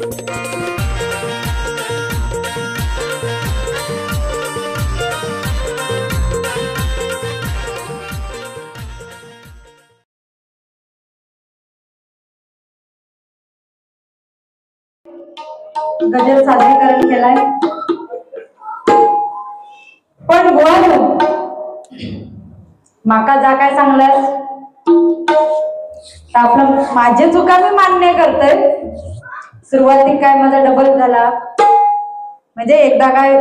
गजर सादरीकरण केलाय. पण बुवा माका जा काय सांगलास तर आपलं माझे चुका मी मान्य करतोय. सुरुवातीक काय माझा डबल झाला म्हणजे एकदा काय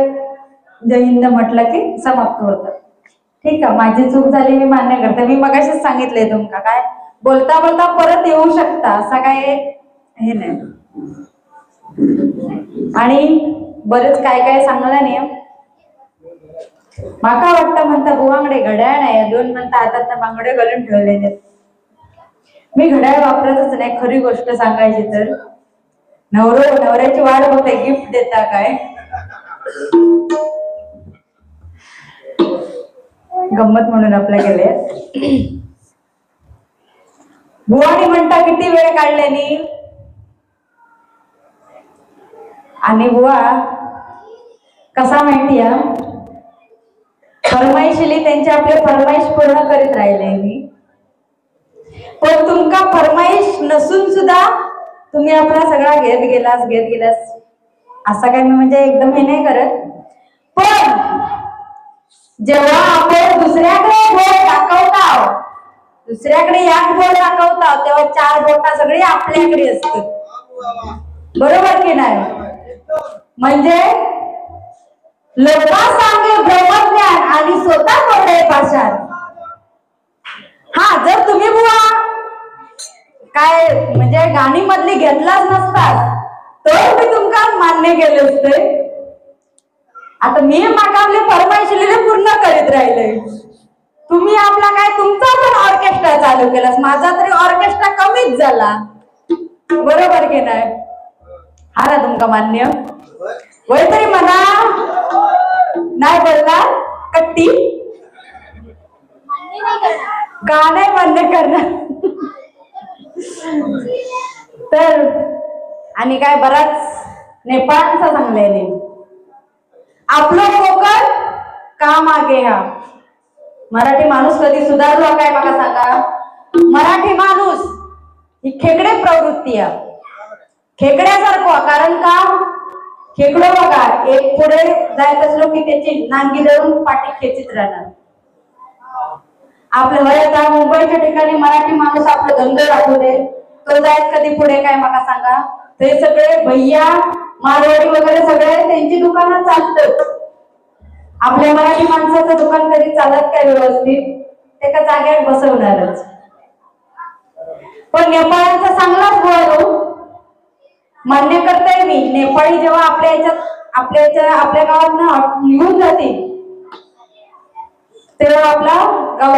जय हिंद म्हटलं की समाप्त होत. ठीक आहे, माझी चूक झाली मी मान्य करते. मी मगाशीच सांगितलंय तुमका काय बोलता बोलता परत येऊ शकता असा काय हे नाही. आणि बरेच काय काय सांगला नियम माका वाटतं म्हणता बुवांगडे घड्याळ नाही, दोन म्हणता हातात बांगडे घालून ठेवलेले. मी घड्याळ वापरतच नाही. खरी गोष्ट सांगायची तर नवऱ्याची वाट बघते गिफ्ट देता काय गंमत म्हणून आपल्या गेले. बुवानी म्हणता किती वेळ काढल्यानी आणि बुवा कसा माहितीय फरमाईशिली त्यांचे आपले फरमाईश पूर्ण करीत राहिले मी. पण तुमका फरमाईश नसून सुद्धा तुम्ही आपला सगळा घेत गेलास असा काय मी म्हणजे एकदम हे नाही करत. पण जेव्हा आपण दुसऱ्याकडे बोट दाखवता दुसऱ्याकडे एक बोट दाखवता तेव्हा चार बोटा सगळी आपल्याकडे असतात. बरोबर की नाही? म्हणजे लोकांसांगे ब्रह्मज्ञान आणि स्वतः कोठे पाषाण. हा जर तुम्ही बुवा काय म्हणजे गाणी मधली घेतलाच नसतात तर मी तुमका मान्य केले असते. आता मी मागावले फरमाईशिले पूर्ण करीत राहिले. तुम्ही आपला काय तुमचा पण ऑर्केस्ट्रा चालू केलास, माझा तरी ऑर्केस्ट्रा कमीच झाला. बरोबर की नाही? हा ना तुमका मान्य वय तरी म्हणा नाही बोलला कट्टी का नाही मान्य करणार. तर आणि काय बराच नेपाळचा सांगले आपलं कोकण का मागे हा. मराठी माणूस कधी सुधारला काय मला सांगा. मराठी माणूस ही खेकडे प्रवृत्ती आहे खेकड्यासारखं. कारण का खेकडो बघा एक पुढे जायत असलो की त्याची नांगी धरून पाठी खेचीत राहणार. आपल्या वयाचा मुंबईच्या ठिकाणी मराठी माणूस आपलं धंदो राखू दे तो जायत कधी पुढे काय मला सांगा. ते सगळे भैया मारवाडी वगैरे सगळे त्यांची दुकानं चालतात. आपल्या मराठी माणसाचं दुकान कधी चालत काय व्यवस्थित ते का जाग्यात बसवणारच. पण नेपाळांचा चांगलाच बोलतो मान्य करताय मी. नेपाळी जेव्हा आपल्या गावात निघून जाते तेव्हा आपला गाव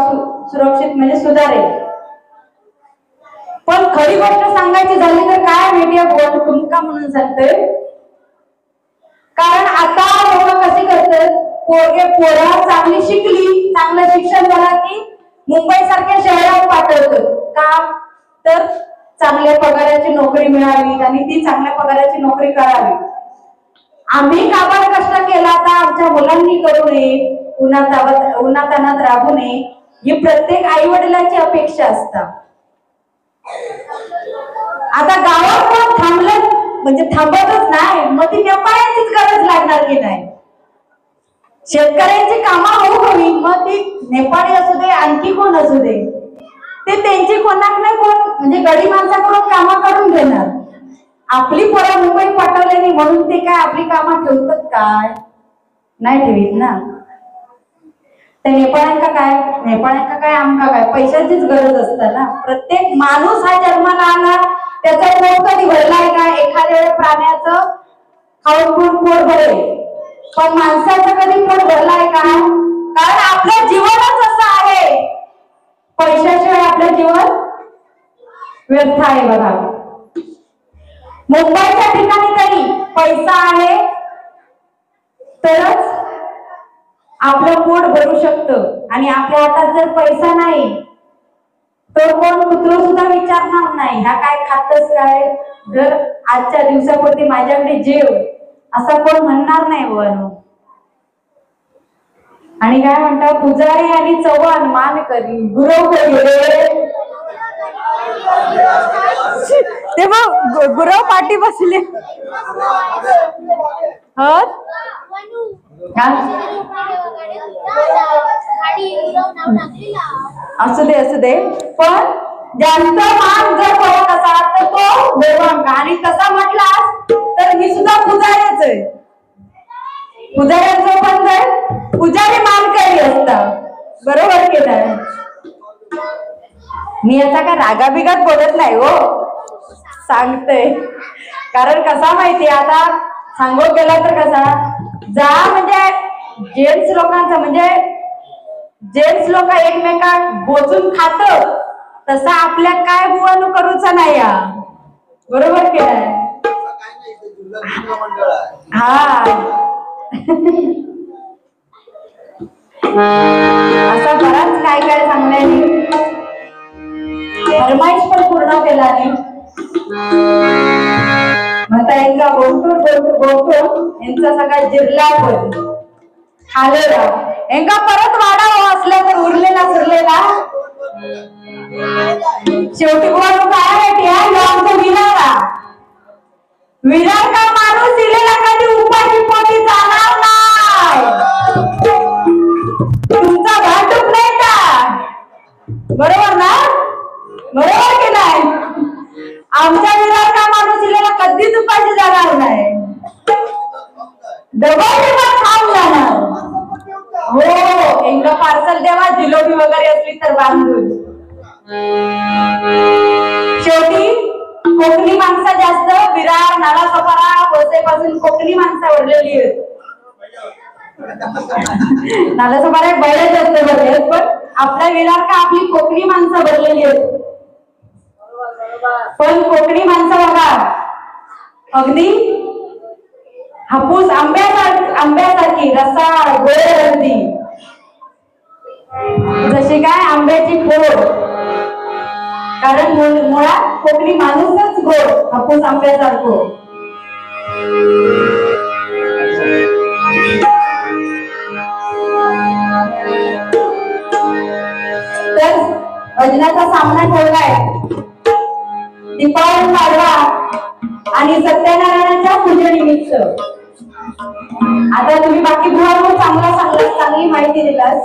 सुरक्षित म्हणजे सुधारेल. पण खरी गोष्ट सांगायची झाली तर काय मीडिया बोल तुमका म्हणून सांगतोय. कारण आता लोक कशी करतात पोरा चांगली शिकली चांगलं शिक्षण झालं की मुंबई सारख्या शहरात पाठवतात. का तर चांगल्या पगाराची नोकरी मिळावी आणि ती चांगल्या पगाराची नोकरी करावी. आम्ही काबाड कष्ट केला तर आमच्या मुलांनी करू नये उन्हातानात राबू नये ही प्रत्येक आई वडिलांची अपेक्षा असतात. आता गावात पण थांबलं म्हणजे थांबतच नाही मग ती नेपाळ्यांचीच गरज लागणार की नाही. शेतकऱ्यांची कामं होऊ हवी मग ती नेपाळी असू दे आणखी कोण असू दे ते त्यांची कोणाक नाही कोण म्हणजे गडी माणसाकडून कामं करून घेणार. आपली पोरं मुंबईत पाठवलेली म्हणून ते काय आपली कामं ठेवतात काय नाही ठेवीत ना. ते नेपाळ्यांका काय आमका काय पैशाचीच गरज असते ना. प्रत्येक माणूस हा जन्माला आला त्याचा पोट कधी भरलाय का. एखाद्या वेळेस प्राण्याचं खाऊन पोट भरेल पण माणसाचं कधी पोट भरलाय का. कारण आपलं जीवनच असं आहे पैशाशिवाय आपलं जीवन व्यर्थ आहे. बघा मुंबईच्या ठिकाणी तरी पैसा आहे तरच आपलं पोट भरू शकतं आणि आपल्या हातात जर पैसा नाही तो कोण कुत्र सुद्धा विचारणार नाही ह्या काय खातच काय, जर आजच्या दिवसापुरती माझ्याकडे जेव असा कोण म्हणणार नाही बुवानो. आणि काय म्हणता, पुजारी आणि चव्हाण मान करी गुरव गेले. तेव्हा गुरव पाठी बसले. असू दे पण ज्यांचा मान जर करत असा तर तो देवांग. आणि तसा म्हटला तर मी सुद्धा पुजारीच आहे. पुजाऱ्यांचं पण जर पुजारी मानकरी असतात, बरोबर की नाही. मी याचा काय रागाबिगात बोलत नाही हो, सांगते. कारण कसा माहिती, आता सांगू गेला तर कसा जा म्हणजे जेंट्स लोकांचा म्हणजे जेंट्स लोक एकमेकात बोचून खात तसा आपल्या काय बुवानू करूचा नाही या, बरोबर की नाही. हा असा बराच काय काय सांगण्याने फरमाईश पण पूर्ण केला नाही. आता यांचा गोठो यांचा सगळा जिरला पण खालेला यांका परत वाढावा असला तर उरलेला सुरलेला शेवटी बोलू काय माहिती आहे, आमचा विरार का माणूस दिलेला कधी उपाशी पोटी जाणार नाही. तुमचा भाटूक नाही का, बरोबर ना, बरोबर की नाही. आमच्या विरार का माणूस दिलेला कधीच उपाशी जाणार नाही, डबल खाऊन जाणार. हो एकदा पार्सल देवा, जिलोबी वगैरे असली तर बांधून. शेवटी कोकणी माणसं जास्त विरार नालासोपारा वसईपासून कोकणी माणसं उरलेली आहेत. नालासोपारा बरेच जास्त भरले पण आपल्या विरार का आपली कोकणी माणसं भरलेली आहेत. पण कोकणी माणसं बघा अगदी हापूस आंब्यासारखी रसाळ गोड असती, जशी काय आंब्याची फोड. कारण मुळात कोकणी माणूसच गोड हापूस आंब्यासारखं. तर वजनाचा सामना ठेवलाय दीपावली पाडवा आणि सत्यनारायणाच्या पूजेनिमित्त. आता तुम्ही बाकी बुवांवर चांगली माहिती दिलास,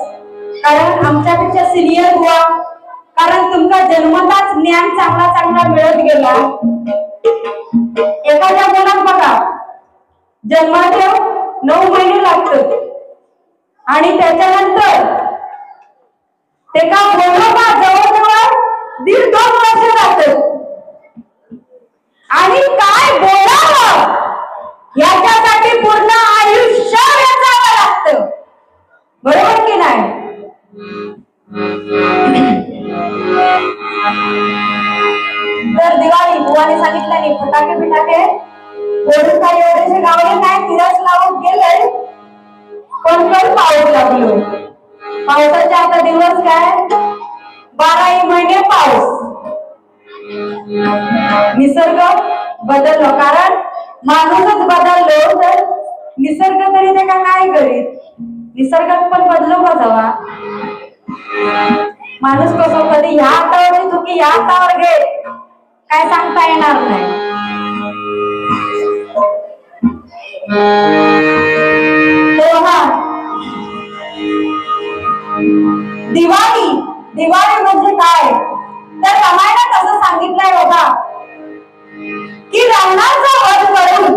कारण आमच्यापेक्षा सिनियर बुवा, कारण तुमचा जन्मताच ज्ञान चांगला मिळत गेला. एखाद्या मुलात बघा जन्माला 9 महिने लागतात आणि त्याच्यानंतर ते का बोलवा जवळजवळ 1.5-2 वर्ष जातात. आणि काय बोलावं याच्यासाठी पूर्ण आयुष्य वेचावं लागतं, बरोबर की नाही. तर दिवाळी बुवाने सांगितलं फटाके फोडून काही एवढेसे गावले नाही, तिरस लावून गेले पण पाऊस लागलो. पावसाचे आता दिवस काय 12 महिने पाऊस. निसर्ग बदललो, कारण माणूसच बदललो तर निसर्ग तरी ते काय करीत. निसर्गात पण बदलो का जावा. माणूस कसं कधी ह्या हातावर चुकी ह्या हातावर घे काय सांगता येणार नाही. दिवाळी म्हणजे काय तर रामायणात असं सांगितलंय बघा की रावणाचा वध करून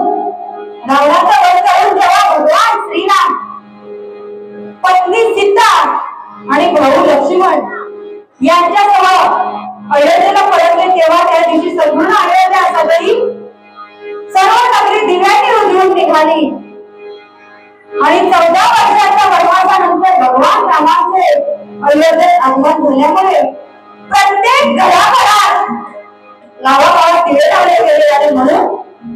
जेव्हा भगवान श्रीराम, पत्नी सीता आणि भाऊ लक्ष्मण यांच्यासह अयोध्येला परतले, तेव्हा त्या दिवशी संपूर्ण अयोध्या सगळी सर्व नगरी दिव्यांनी उजळून निघाली. आणि 14 वर्षाच्या वनवासानंतर भगवान रामाचे अयोध्येत आगमन झाल्यामुळे प्रत्येक घराघरात गावागावात दिवे लावले गेले. आणि म्हणून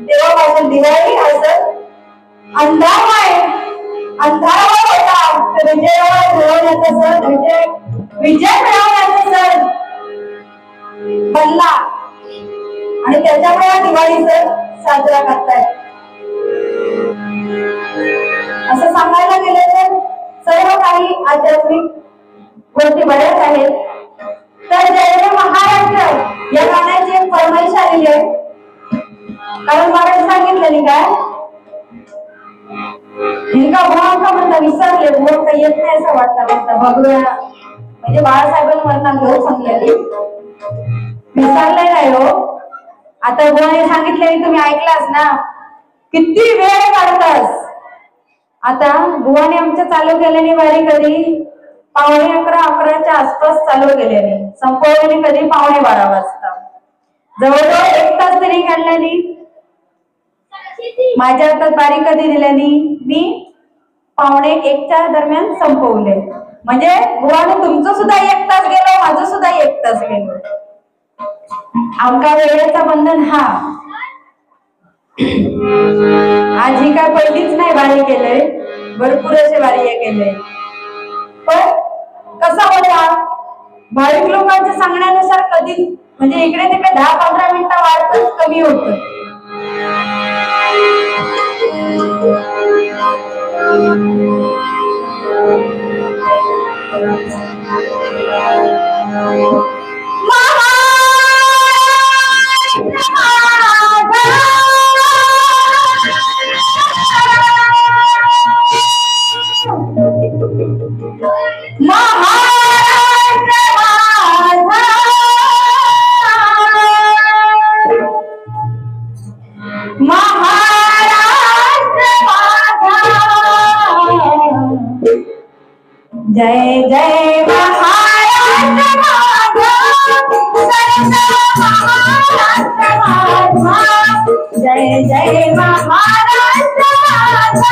तेव्हापासून दिवाळी हा सण अंधारावर होता तर विजयावर मिळवण्याचा सण, म्हणजे विजय मिळवण्याचा सण बनला आणि त्याच्यामुळे हा दिवाळी सण साजरा करतायत. असं सांगायला गेलं तर सर्व काही आध्यात्मिक गोष्टी बऱ्याच आहेत. तर जय जय महाराष्ट्र या गाण्याची एक फरमाईश आलेली आहे. कारण मला सांगितलं नाही काय इनका बुवा का म्हणता विसरले बुवा काही येत नाही असं वाटतं. म्हणता बघूया म्हणजे बाळासाहेबांना घेऊन सांगलेली विसरले नाही हो. आता बुवाने सांगितले तुम्ही ऐकलास ना किती वेळ काढतास. आता बुवाने आमच्या चालू केल्याने वारी कधी 11:15 आसपास चालू केल्याने संपवल्याने कधी 12:15 वाजता. जवळजवळ 1 तास तरी काढल्याने माझ्या हातात बारी कधी दिल्याने मी 12:45 दरम्यान संपवले. म्हणजे बुवाने तुमचं सुद्धा 1 तास गेलो माझं सुद्धा 1 तास गेलो. आमका वेळेचा बंधन हा आज ही काय पहिलीच नाही बारी केलंय भरपूर असे बारी केले. पण कसा होता भाविक लोकांच्या सांगण्यानुसार कधी म्हणजे इकडे तिकडे 10-15 मिनिटं वाढतच कमी होत. जय जय महाराष्ट्र माझा जय जय महाराष्ट्र महाराष्ट्र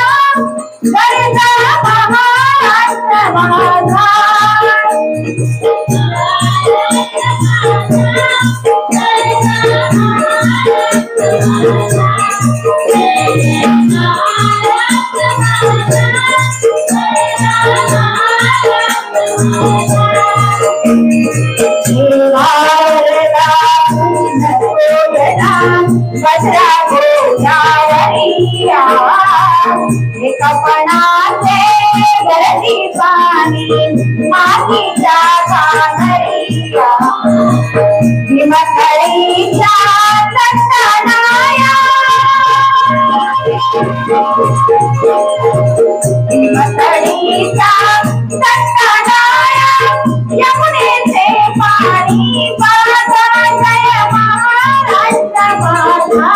कपणाचे गरजी पाणी मातीच्या कानरीया हिमथडीच्या चट्टानाया हिमथडीच्या चट्टानाया यमुनेचे पाणी पाजा जय महाराष्ट्र माझा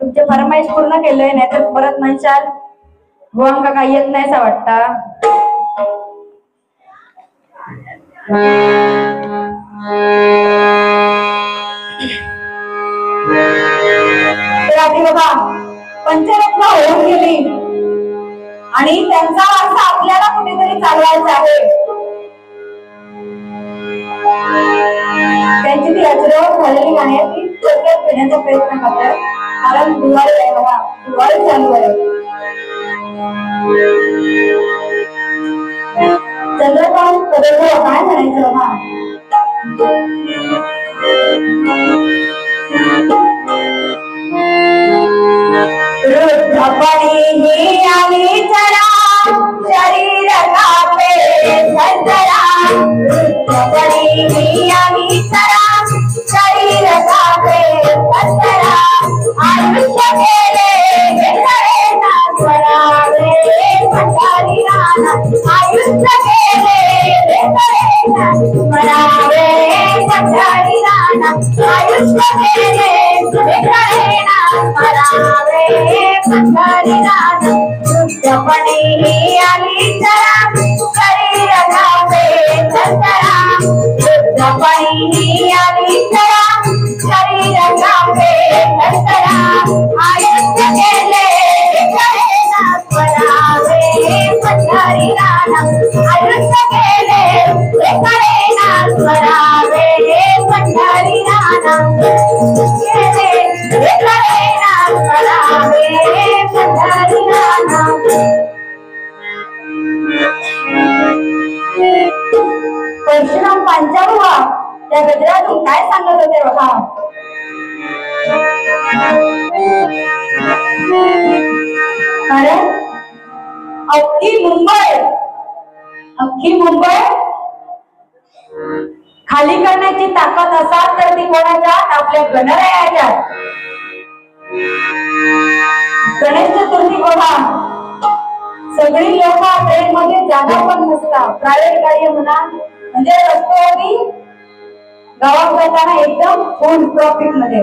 तुमचे फरमाईश पूर्ण केलंय, नाही तर परत म्हणशाल भुवंगा काही येत नाही असं वाटतं. बघा पंचरत्न होऊन गेली आणि त्यांचा वारसा आपल्याला कुठेतरी चालवायचा आहे. त्यांची ती अजरावर झालेली गाणी ती थोडक्यात घेण्याचा प्रयत्न करतात. कारण दिवाळी आहे बघा, दिवाळी चालू आहे. चंद्रकांत कदम काय म्हणायचं बघा. रुद्रपणी ही आली चला शरीर कापे संतरा. रुद्रपणी ही आली चला शरीर कापे संतरा. आयुष्य गेले हे खरे ना स्वरावे पंढरी राना. आयुष्य गेले हे खरे ना स्वरावे पंढरी राना. आयुष्य गेले हे खरे ना स्वरावे पंढरी राना. रुद्रपणी ही आली चला शरीर कापे संतरा. रुद्रपणी ही आली चला शरीर कापे संतरा. आयुष्य गेले खरे ना स्वरावे पंढरी राना. आयुष्य गेले खरे ना स्वरावे पंढरी राना. गेले खरे ना स्वरावे पंढरी राना. परशुराम पांचाळवा त्या गजरातून काय सांगत होते बघा. कारण अख्खी मुंबई खाली करण्याची ताकद असाल तर ती कोणाच्यात, आपल्या गणरायाच्यात. गणेश चतुर्थी बघा, सगळी लोक ट्रेन मध्ये जागा पण नसतात. प्रायव्हेट गाडी म्हणा म्हणजे रस्त्यावरती गावात जाताना एकदम फुल ट्रॉफिक मध्ये.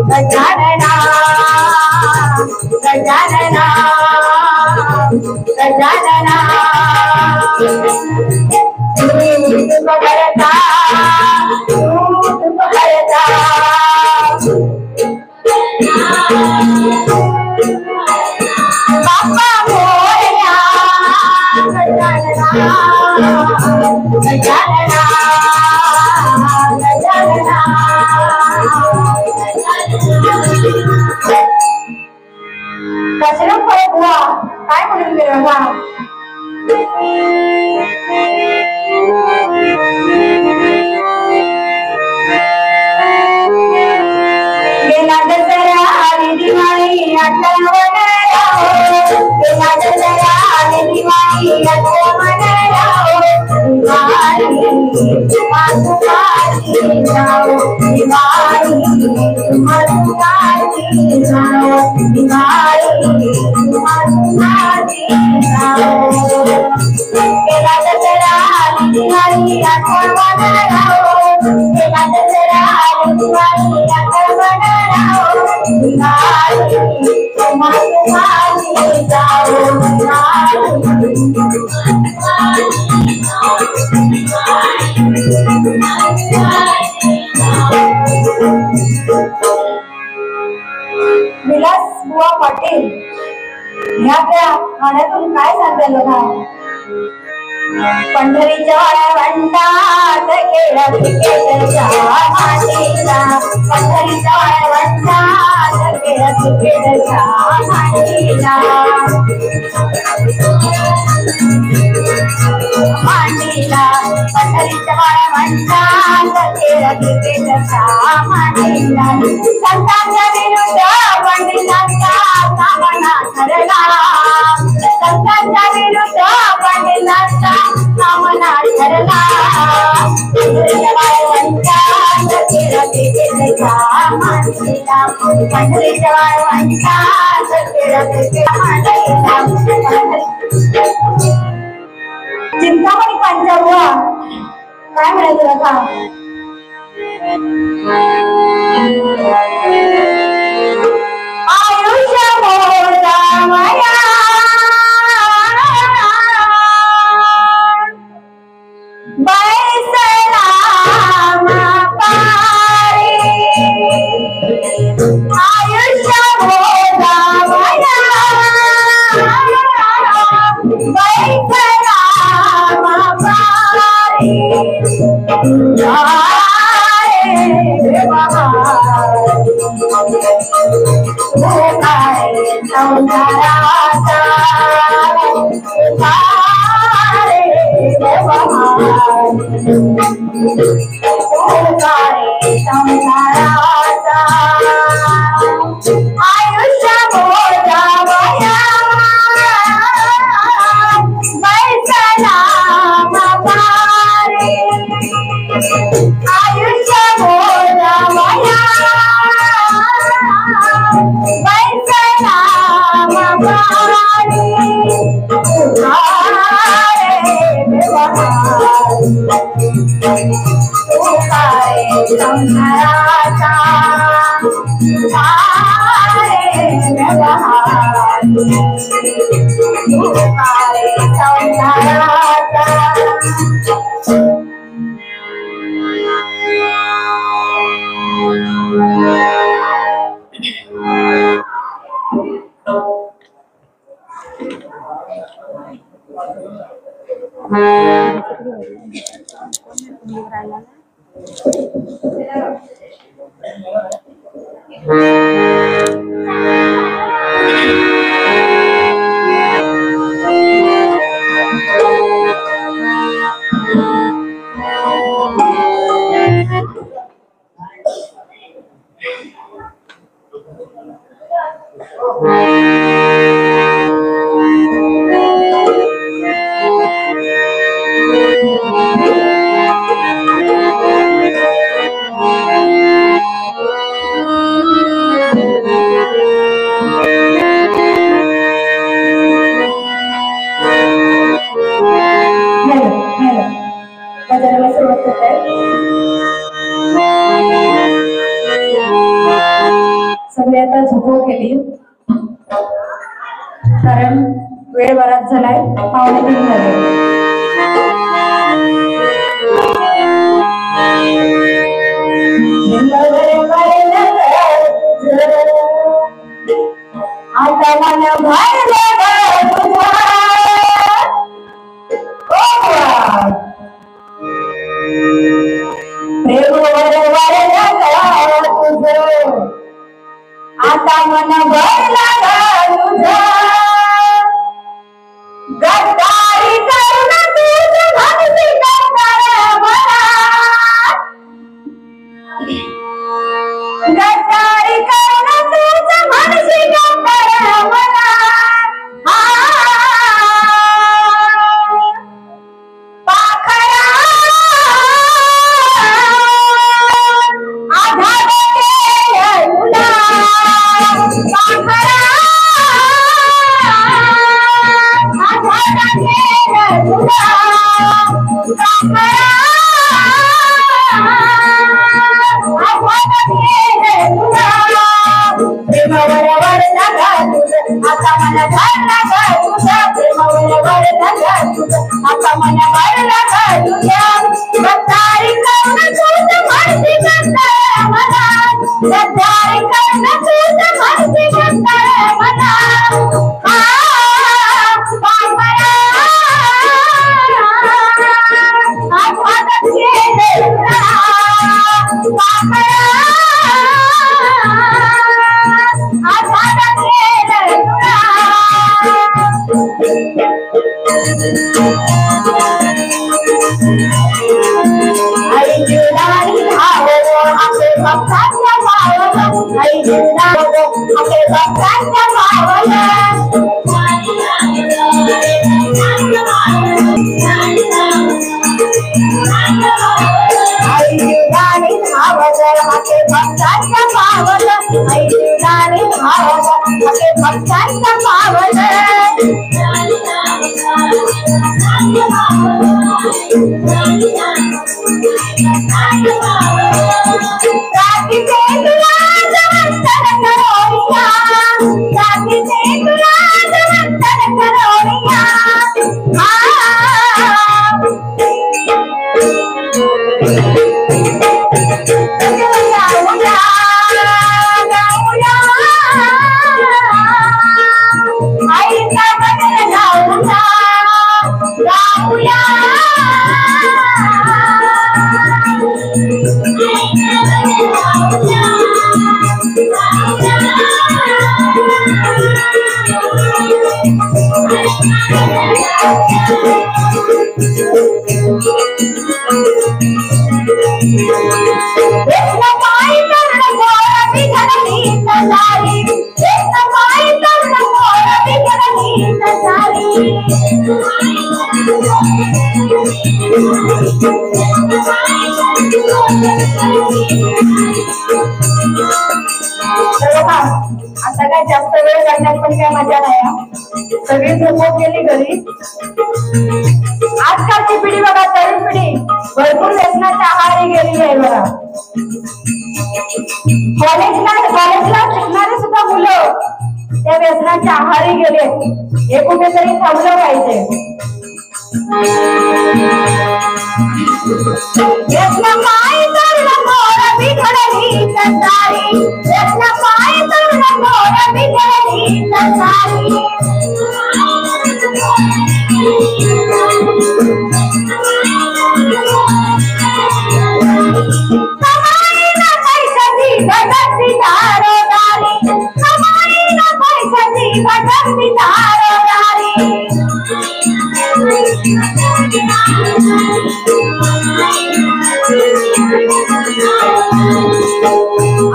गजानना गजानना करता करता. बाप्पा मोरया गजानना गजानना गजानना. दशरथ फळ बुवा काय म्हणून गेला बघा. गेला दसरा आणि दिवाळी आठवण राहो. गेला दसरा आणि दिवाळी आठवण राहो. दिवाळी मातुकाची जाओ. दिवाळी मातुकाची जाओ. दिवाळी मातुकाची जाओ. गेला दसरा आणि दिवाळी आठवण राहो. गेला दसरा आणि दिवाळी आठवण राहो. दिवाळी मातुकाची जाओ. विलास बुवा पाटील ह्या त्या गाण्यातून काय सांगेल बघा. पंढरीच्या वाळवंटात खेळा क्रिकेटच्या मातीचा. पंढरीच्या वाळवंटात खेळा क्रिकेटच्या मातीचा. संतांच्या विरुद्ध पंडितांचा सामना ठरला संतांच्या विरुद्ध पंडितांचा सामना ठरला चिंतामणी पंचाववा काय म्हणायचं आता आयुष्य मोठा माया बैसला मापारी आयुष्य मोठा माया बैसला मापारी आयुष्य मोठा माया बैसला मापारी आयुष्य मोठा माया बैसला मापारी संसाराचा सगळे आता झोपो केली कारण वेळ बराच झालाय 2:45 झाले आता मन आता मन भरला तुझं गद्दारी करून तूच म्हणती गद्दार मला गद्दारी करून तूच म्हणती गद्दार मला पाखरा आधार तुला आता मला भरला तुझ्या प्रेमावर आता मला भरला तुझ्या गद्दारी करून तूच म्हणती गद्दार मला गद्दारी करून तूच म्हणती गद्दार मला आपले भक्तांच्या भावना आई जीवदानी भावना आपले भक्तांच्या भावना आई जीवदानी भावना आपले भक्तांच्या भावना आता काय जास्त वेळ काढण्यात पण काय मजा नाही. सगळी झोप गेली घरी. आजकालची पिढी बघा, तरुण पिढी भरपूर व्यसनाच्या आहारी गेलेली आहे बघा. कॉलेजला शिकणारे सुद्धा मुलं त्या व्यसनाच्या आहारी गेले. हे कुठेतरी थांबलं पाहिजे.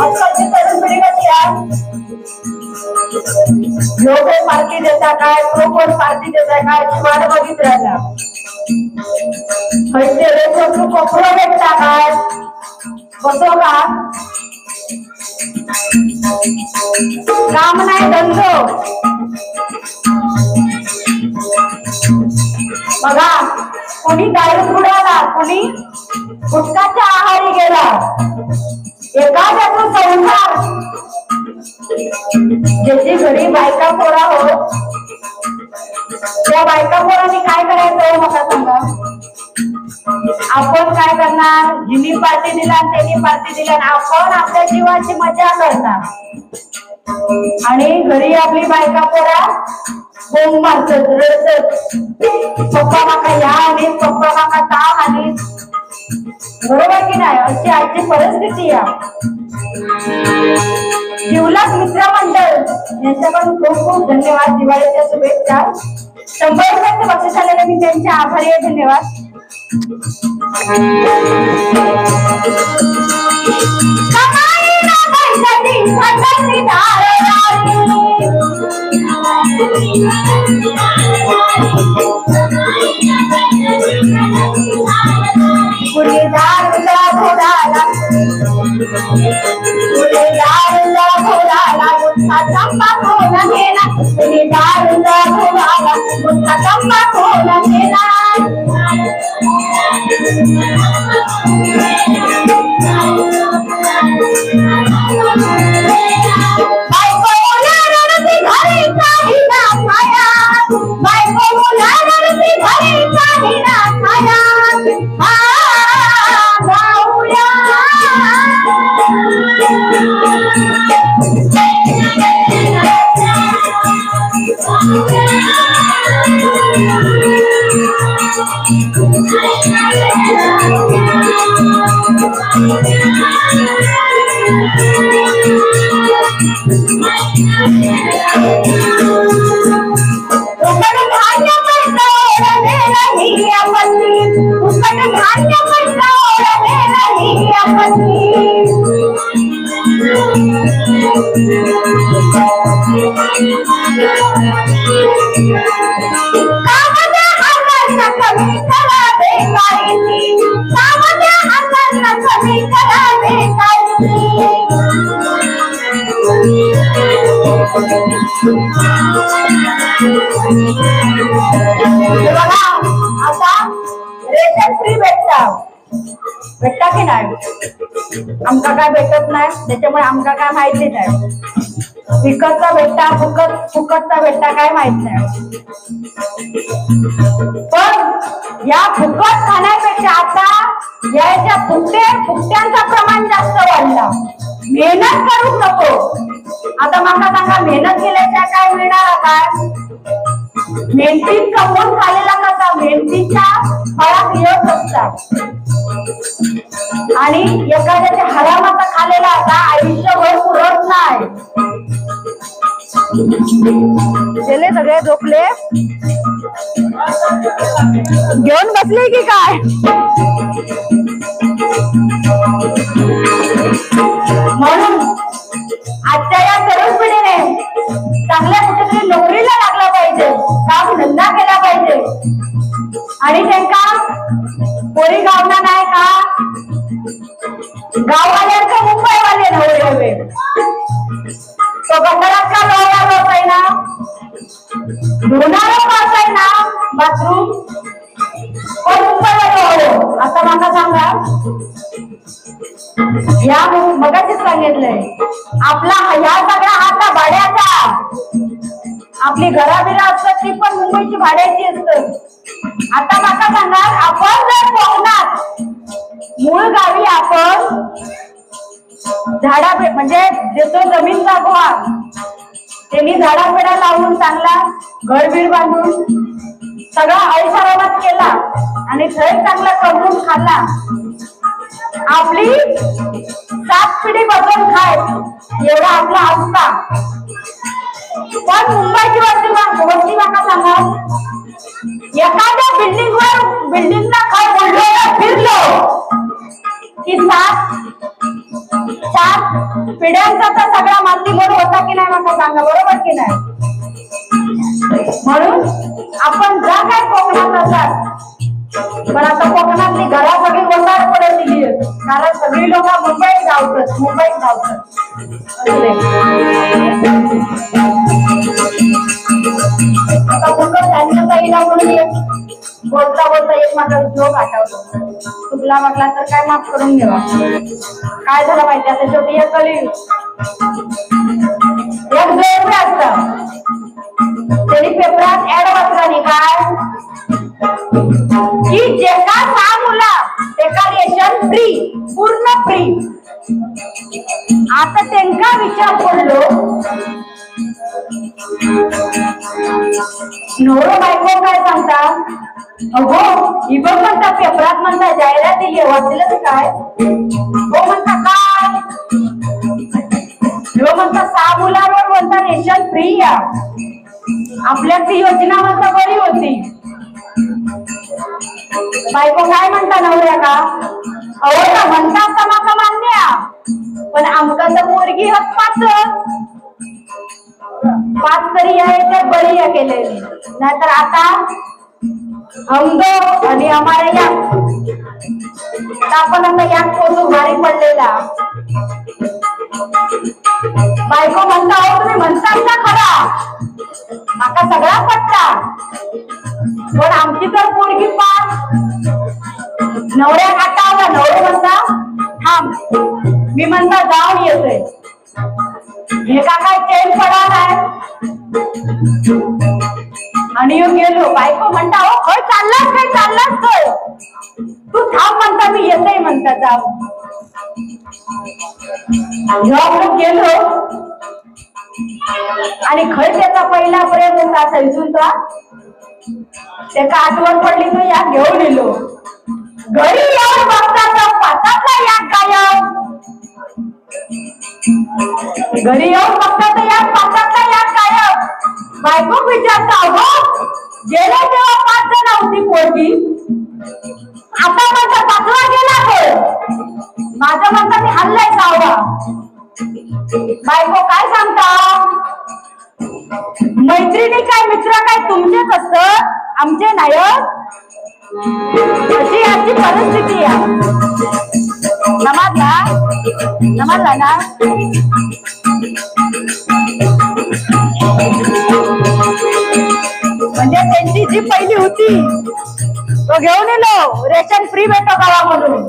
आजकालची तरुण पिढी कशी आहे, लोक पार्टी देता काय, प्रोपोज पार्टी देता काय, वाट बघित राहता. कपडे भेटता काय, बसो का, काम नाही धंदो. बघा, कोणी दारू बुडाला, कोणी गुटखाच्या आहारी गेला. एखाद्यातून संसार ज्याची घरी बायका पोरा हो, त्या बायका पोरांनी काय करायचं मला सांगा. आपण काय करणार, जिनी पार्टी दिला त्यांनी पार्टी दिला, आपण आपल्या जीवाची मजा करणार आणि घरी आपली बायका पोरा बोंब मारतात, रडतात. पप्पा माका या आणि पप्पा माका ता आणि, बरोबर की नाही. अशी आजची परिस्थिती आहे. जिवलग मित्र मंडळ यांच्याकडून खूप खूप धन्यवाद. दिवाळीच्या शुभेच्छा. 100 बक्षीस आलेले मी त्यांचे आभारी आहे. धन्यवाद. Thank you. आता रेशन फ्री भेटता की नाही? आमका काय भेटत नाही, त्याच्यामुळे आमका काय माहिती नाही. विकतचा भेटता फुकटचा भेटता काय माहित नाही. पण या फुकट खाण्यापेक्षा आता याच्या फुकट्यांचा प्रमाण जास्त वाढला. मेहनत करू नको. आता मला सांगा, मेहनत केल्याच्या काय मिळणार? काय मेहनतीत कमवून खाल्लेला कसा मेहनतीच्या फळात येत असतात. आणि एखाद्याच्या हरामाचा खाल्लेला आता आयुष्यभर पुरत नाही. गेले सगळे झोपले, घेऊन बसले की काय? म्हणून आजच्या या तरुण पिढीने चांगल्या कुठेतरी नोकरीला लागला पाहिजे, काम धंदा केला पाहिजे. आणि त्यांना कोणी गावना नाही का, गाववाल्यांचा मुंबईवाले नवरे हवे. तो गटारात का गावला आहे ना, धुणारा पास आहे ना बाथरूम, कोण मुंबईवाले हवं असं मला सांगा. या मगाशीच सांगितलंय, आपला ह्या सगळा हाता भाड्याचा. आपली घराबिरा असतात ती पण मुंबईची भाड्याची असतात. आता मला सांगा, आपण जर कोकणात मूळ गावी आपण झाडा म्हणजे देतो जमीन जागवा, त्यांनी झाडापेडा लावून चांगला घरबीर बांधून सगळा ऐशारामात केला आणि थेट चांगला कमवून खाल्ला. आपली 7 पिढी बसून खाय एवढा आपला असता. पण मुंबईची वस्ती माका सांगा, एखाद्या बिल्डिंगला काय बोललो फिरलो की 7 पिढ्यांचा तर सगळा मातीमोड होता की नाही माका सांगा, बरोबर की नाही? म्हणून आपण जा काय कोकणात असतात, पण आता कोकणातली घरा सगळी वसार पडत दिली, कारण सगळी लोक मुंबईत धावतात. आता म्हणून बोलता बोलता एक माझा जोक आठवतो. चुकला वागला तर काय माफ करून घ्यावा. काय झालं माहिती, आता शेवटी एक कलियुग एक जोड असतं. तरी पेपरात ऍड वाचला नाही काय की जेका 6 मुला एका रेशन फ्री, पूर्ण फ्री. आता त्यांना विचार पडलो, नवरो बायको काय सांगता, अगो ही बघ म्हणता पेपरात म्हणता जाहिरात दिली, वाचलं काय? हो म्हणता काय, हो म्हणता 6 मुलांवर म्हणता रेशन फ्री या. आपल्या ती योजना म्हणता बरी होती. बायको काय म्हणता नवऱ्या का, अहो ना म्हणता समाका मान्य, पण आमका तर पोरगी हक्काच 5 तरी आहे तर बळी केलेली. नाहीतर आता हमदो आणि आम्हाला या आपण आता यात पोचून भारी पडलेला. बायको म्हणता, अहो तुम्ही म्हणता का खरा, माका सगळा पट्टा, पण आमची तर पोरगी 5. नवऱ्या काटा नवरे म्हणता थांब, मी म्हणता जाऊन येतोय. हे का काय चेन पडा नाही आणि गेलो. बायको म्हणता, हो खय चाललास काय, चाललास खय, तू थांब म्हणता मी येतोय म्हणता जाऊ. गेलो आणि खय त्याचा पहिला प्रेम होता सैजून का त्याला आठवण पडली तो या घेऊन येलो. घरी येऊन बघता पातातला या गायब, घरी येऊन बघता तर या पातातला या गायब. बायको विचारता, अगो गेले तेव्हा 5 जण होती पोरगी, आता म्हणता 5वा गेला कोण, माझं म्हणता मी हल्लाय 6वा. बायको काय सांगता, मैत्रिणी काय मित्र काय तुमचेच असतं, आमचे नायक. अशी आजची परिस्थिती आहे. समजला ना. म्हणजे त्यांची जी पहिली होती तो घेऊन येलो रेशन फ्री भेटो गावामधून.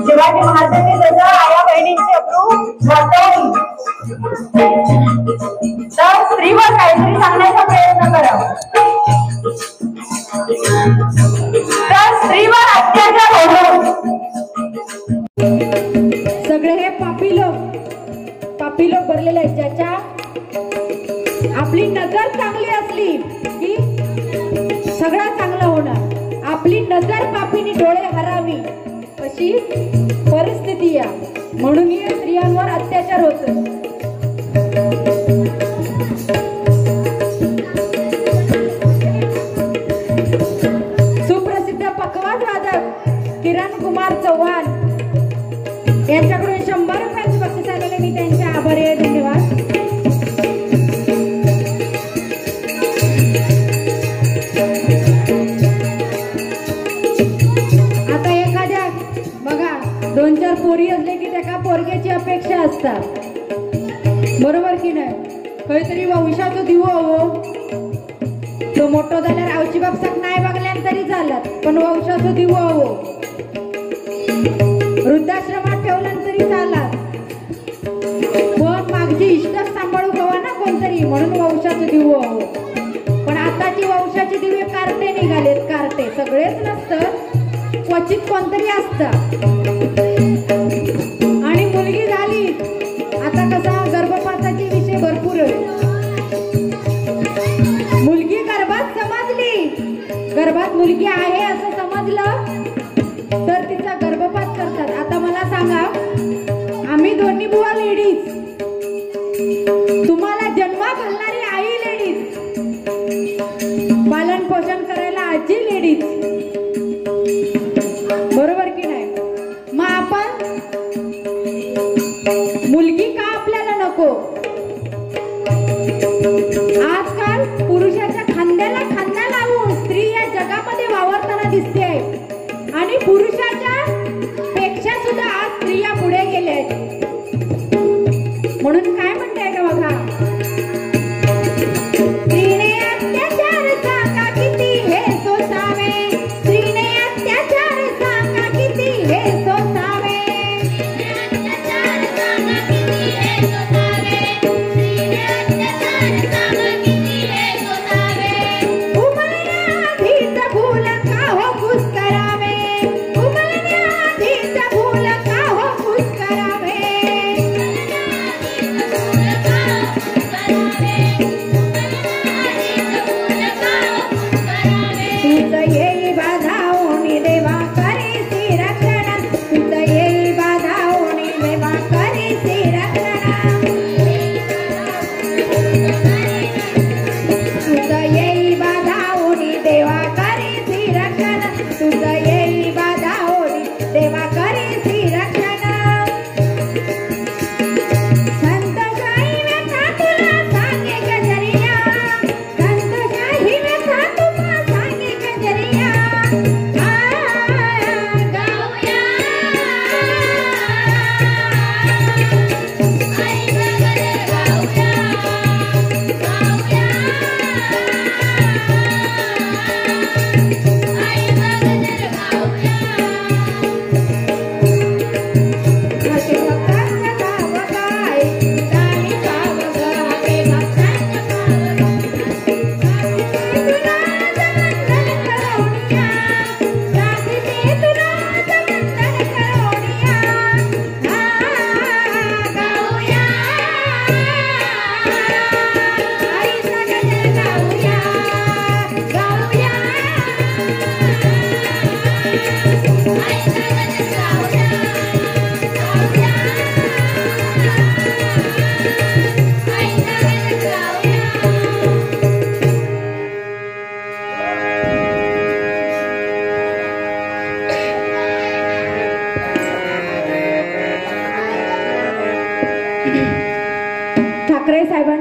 शिवाजी महाराजांनी जसं आया बहिणींची अप्रूप वाटवली तर स्त्रीवर काहीतरी सांगण्याचा प्रयत्न करावा. तर स्त्रीवर अत्याचार होतो. सगळे हे पापी लोक भरलेले आहेत, ज्याच्या आपली नजर चांगली असली की सगळं चांगलं होणार. आपली नजर पापीने डोळे हरावी अशी परिस्थिती आहे. म्हणून ही स्त्रियांवर अत्याचार होतो. सुप्रसिद्ध पखवाज वादक किरण कुमार चव्हाण यांच्याकडून 100 रुपयांचे बक्षीस आलेले. मी त्यांचे आभारी आहे. धन्यवाद. आता एखाद्या बघा 2-4 पोरी असले की त्याका पोरग्याची अपेक्षा असतात, बरोबर की नाही. काहीतरी वंशाचं दिवो हवो. तो मोठो झाल्यावर आवची बापसाक नाही बघल्यान तरी चालत, पण वंशाचं दिवो हवो. वृद्धाश्रमात ठेवलं तरी चालत, पण मागची इष्ट सांभाळू हवा ना कोणतरी, म्हणून वंशाचं दिवो हवो. पण आताची वंशाची दिवे कार्टे निघालेत. कार्टे सगळेच नसतं, क्वचित कोणतरी असतं. आणि मुलगी झाली आता कसा गर्भपाताचे विषय भरपूर आहे. मुलगी गर्भात समजली, गर्भात मुलगी आहे असं समजलं तर तिचा गर्भपात करतात. आता मला सांगा, आम्ही दोन्ही बुवा लेडीज, तुम्हाला जन्मा घालणारी आई लेडीज, पालन पोषण करायला आजी लेडीज, बरोबर की नाही. मग आपण मुलगी का आपल्याला नको. आजकाल पुरुषाच्या खांद्याला खांदा लावून स्त्री या जगामध्ये वावरताना दिसते आहे. आणि पुरुषाच्या पेक्षा सुद्धा आज स्त्रिया पुढे गेल्या आहेत. म्हणून काय म्हणताय का बघा, स्त्रीने अत्याचार सांगा किती हे सोसा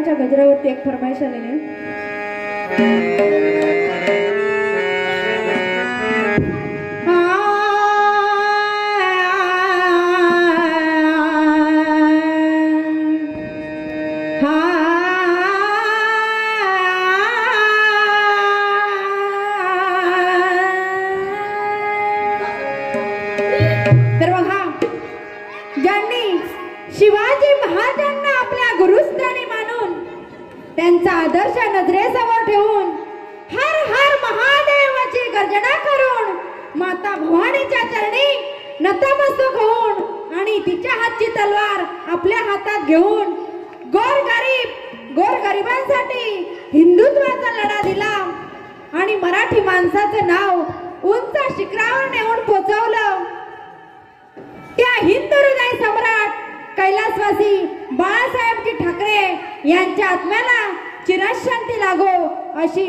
साहेबांच्या गजरावरती एक फरमाईश आलेली आहे. तर बघा, ज्यांनी शिवाजी महाराजांना आपल्या गुरुस्थानी मानून त्यांचा आदर्श नजरेसमोर ठेवून हर हर महादेवाची गर्जना करून माता भवानीच्या चरणी नतमस्तक होऊन आणि तिच्या हातची तलवार आपल्या हातात घेऊन गोरगरिबांसाठी हिंदुत्वाचा लढा दिला आणि मराठी माणसाचं नाव उंच शिखरावर नेऊन पोचवलं. त्या हिंदू हृदय सम्राट कैलासवासी बाळासाहेबजी ठाकरे यांच्या आत्म्याला चिरशांती लागो अशी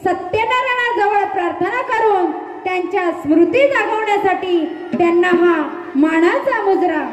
सत्यनारायणाजवळ प्रार्थना करून त्यांच्या स्मृती जागवण्यासाठी त्यांना हा मानाचा मुजरा.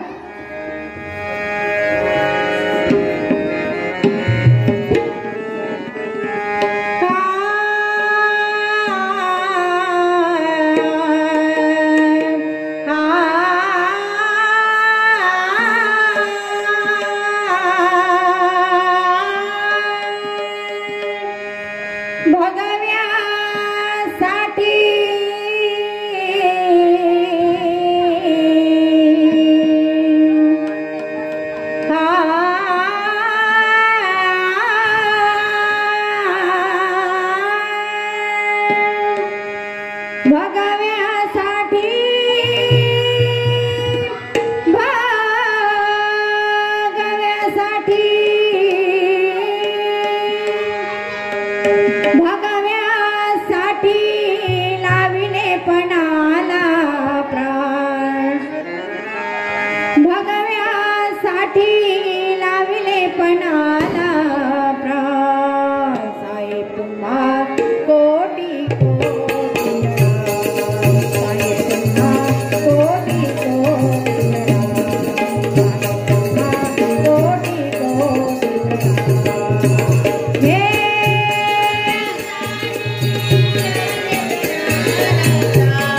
Yeah.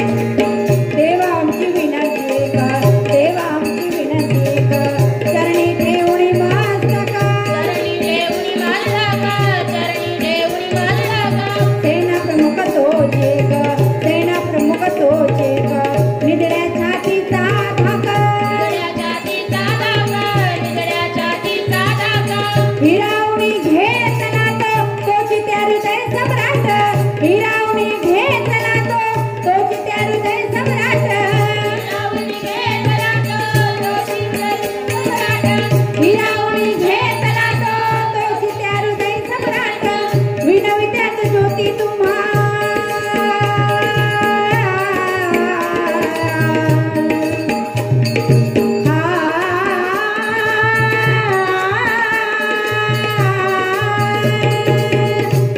देवा आमची विनंती कर, देवा आमची विनंती कर, चरणी ठेवणी मस्तक, चरणी ठेवणी मस्तक, चरणी ठेवणी मस्तक. सेना प्रमुख तोचे ग, सेना प्रमुख तोचे ग, निधड्या छातीचा धाकर, निधड्या छातीचा धाकर, निधड्या छातीचा धाकर. हिरावणी घेतला तोची त्या हृदय सम्राट, हिरावणी घेतला तोची त्या हृदय सम्राट, हिरावणी घेतला तोची त्या हृदय सम्राट, हिरावणी घेतला तोची त्या हृदय सम्राट. विनवित्यात ज्योती तुम्हा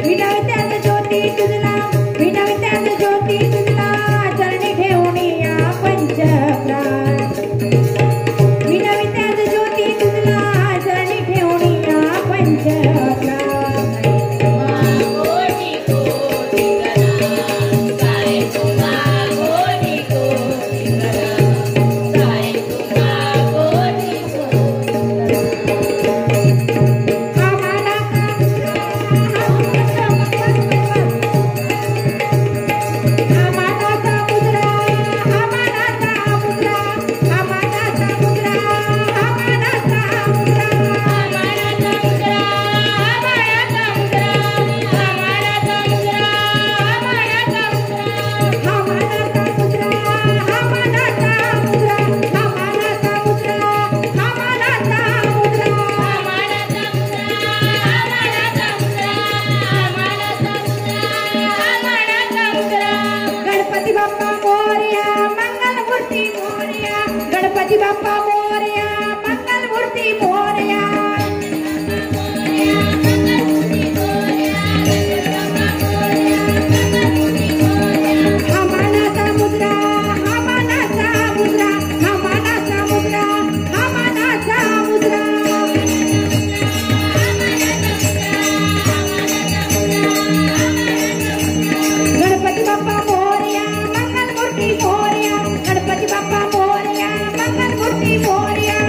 विनवित्यात ज्योती तुझला, विनवित्यात ज्योती तुझला, चरणी ठेवणी या पंचप्राण. विनवित्यात ज्योती तुझला, चरणी ठेवणी या पंचप्राण. कोटी कोटी गणा, काय तुम्हा कोटी कोटी गणा, काय तुम्हा कोटी कोटी गणा. आम्हाला गणपती बाप्पा मोरया, मंगलमूर्ती मोरया, गणपती बाप्पा मोरया, मंगलमूर्ती मोरया. हा मानाचा मुद्रा, हा मानाचा मुद्रा, हा मानाचा मुद्रा, हा मानाचा मुद्रा. गणपती बाप्पा मोरया, मंगलमूर्ती मोरया, गणपती बाप्पा मोरया, मंगलमूर्ती मोरया.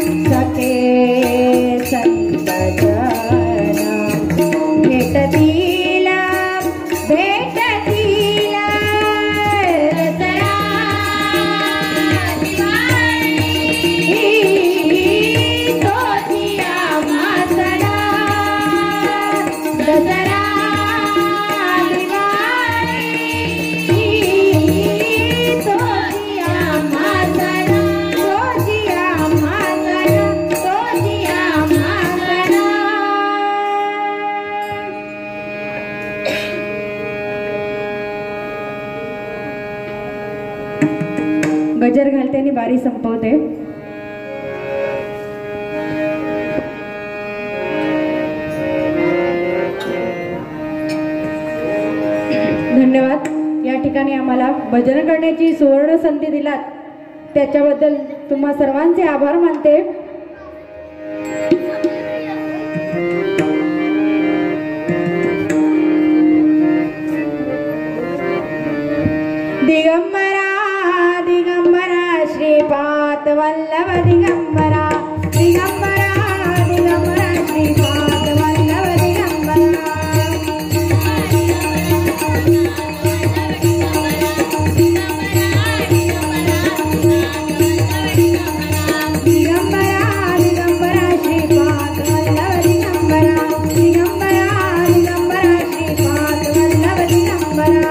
सखे संत जन भेटतील भेटतील दसरा तोची आम्हा सणा दसरा गजर घालते आणि बारी संपवते. धन्यवाद. या ठिकाणी आम्हाला भजन करण्याची सुवर्ण संधी दिलात त्याच्याबद्दल तुम्हा सर्वांचे आभार मानते. दिगंबरा दिगंबरा श्रीपाद वल्लभ दिगंबरा दिगंबरा दिगंबरा श्रीपाद वल्लभ दिगंबरा दिगंबरा दिगंबरा श्रीपाद वल्लभ दिगंबरा दिगंबरा दिगंबरा श्रीपाद वल्लभ दिगंबरा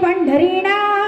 पंढरीनाथ